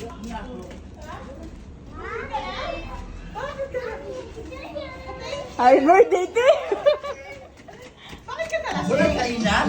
Happy birthday, Te! Bakit ka nalasing? Walang kainan?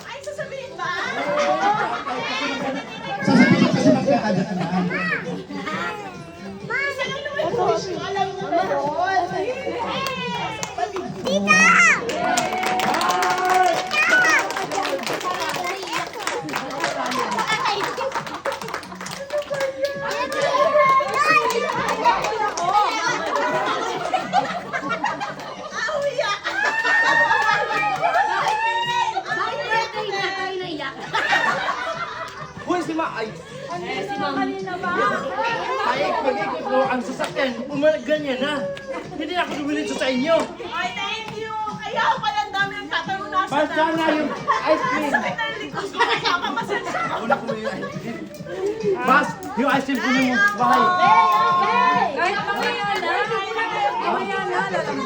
Ay, sasabihin ba? Sasabihin kasi magkaadat na. Isa lang naman yung wish ko. Alam mo na yun. Tita! Hoy, si Ma! Ay! Si Mama kanina ba? Ay, pag-ikot ko ang sasakyan, ganyan na. Hindi na ako dumilito sa inyo. Ay, thank you! Kaya ako pala ang dami ng tatalunasan Basta na yung ice cream. Sakit na yung likod ko. Kaya ka pasensya. Una ko yung ice cream. Bas, yung ice cream ko yung bahay. Okay! Kahit mamaya na. Mamaya na.